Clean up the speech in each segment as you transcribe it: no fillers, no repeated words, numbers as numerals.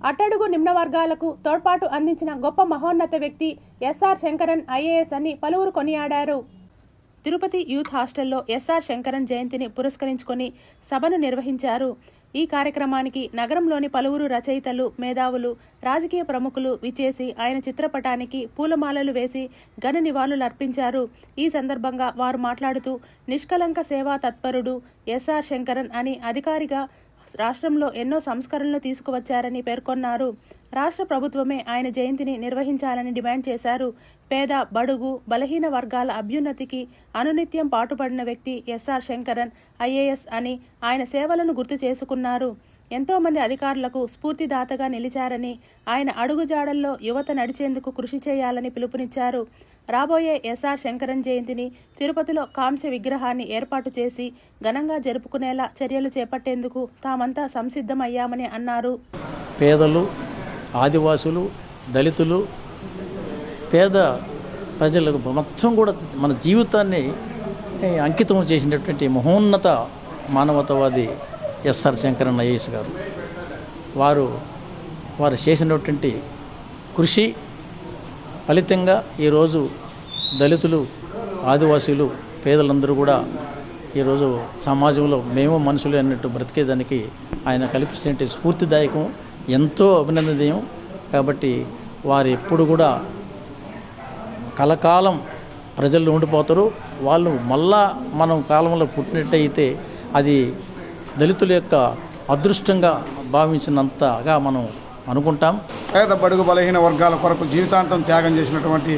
అట్టడుగు నిమ్న వర్గాలకు తోడ్పాటు అందించిన గొప్ప మహోన్నత వ్యక్తి ఎస్ఆర్ శంకరన్ ఐఏఎస్ అని పలువురు కొనియాడారు. తిరుపతి యూత్ హాస్టల్లో ఎస్ఆర్ శంకరన్ జయంతిని పురస్కరించుకొని సభను నిర్వహించారు. ఈ కార్యక్రమానికి నగరంలోని పలువురు రచయితలు, మేధావులు, రాజకీయ ప్రముఖులు విచ్చేసి ఆయన చిత్రపటానికి పూలమాలలు వేసి ఘన నివాళులర్పించారు. ఈ సందర్భంగా వారు మాట్లాడుతూ నిష్కలంక సేవా తత్పరుడు ఎస్ఆర్ శంకరన్ అని అధికారిగా రాష్ట్రంలో ఎన్నో సంస్కరణలు తీసుకువచ్చారని పేర్కొన్నారు. రాష్ట్ర ప్రభుత్వమే ఆయన జయంతిని నిర్వహించాలని డిమాండ్ చేశారు. పేద, బడుగు, బలహీన వర్గాల అభ్యున్నతికి అనునిత్యం పాటుపడిన వ్యక్తి ఎస్ఆర్ శంకరన్ ఐఏఎస్ అని ఆయన సేవలను గుర్తు చేసుకున్నారు. ఎంతోమంది అధికారులకు స్ఫూర్తిదాతగా నిలిచారని, ఆయన అడుగుజాడల్లో యువత నడిచేందుకు కృషి చేయాలని పిలుపునిచ్చారు. రాబోయే ఎస్ఆర్ శంకరన్ జయంతిని తిరుపతిలో కాంస్య విగ్రహాన్ని ఏర్పాటు చేసి ఘనంగా జరుపుకునేలా చర్యలు చేపట్టేందుకు తామంతా సంసిద్ధమయ్యామని అన్నారు. పేదలు, ఆదివాసులు, దళితులు, పేద ప్రజలకు మొత్తం కూడా మన జీవితాన్ని అంకితం చేసినటువంటి మహోన్నత మానవతావాది ఎస్ఆర్ శంకరన్ ఐఏఎస్ గారు. వారు చేసినటువంటి కృషి ఫలితంగా ఈరోజు దళితులు, ఆదివాసీలు, పేదలందరూ కూడా ఈరోజు సమాజంలో మేము మనుషులు అన్నట్టు బ్రతికేదానికి ఆయన కల్పించినటువంటి స్ఫూర్తిదాయకం, ఎంతో అభినందనీయం. కాబట్టి వారు ఎప్పుడు కూడా కలకాలం ప్రజల్లో ఉండిపోతారు. వాళ్ళు మళ్ళా మనం కాలంలో పుట్టినట్టయితే అది దళితుల యొక్క అదృష్టంగా భావించినంతగా మనం అనుకుంటాం. పేద, బడుగు, బలహీన వర్గాల కొరకు జీవితాంతం త్యాగం చేసినటువంటి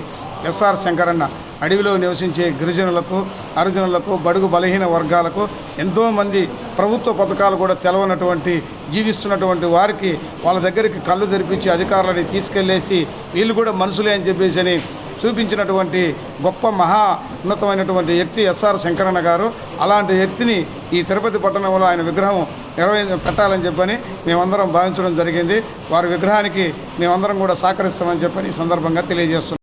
ఎస్ఆర్ శంకరన్న అడవిలో నివసించే గిరిజనులకు, హరిజనులకు, బడుగు బలహీన వర్గాలకు ఎంతోమంది ప్రభుత్వ పథకాలు కూడా తెలవనటువంటి జీవిస్తున్నటువంటి వారికి వాళ్ళ దగ్గరికి కళ్ళు తెరిపించి అధికారులని తీసుకెళ్లేసి వీళ్ళు కూడా మనుషులే అని చెప్పేసి చూపించినటువంటి గొప్ప మహా ఉన్నతమైనటువంటి వ్యక్తి ఎస్ఆర్ శంకరన్న గారు. అలాంటి వ్యక్తిని ఈ తిరుపతి పట్టణంలో ఆయన విగ్రహం పెట్టాలని చెప్పని మేమందరం భావించడం జరిగింది. వారి విగ్రహానికి మేమందరం కూడా సహకరిస్తామని చెప్పని ఈ సందర్భంగా తెలియజేస్తున్నాం.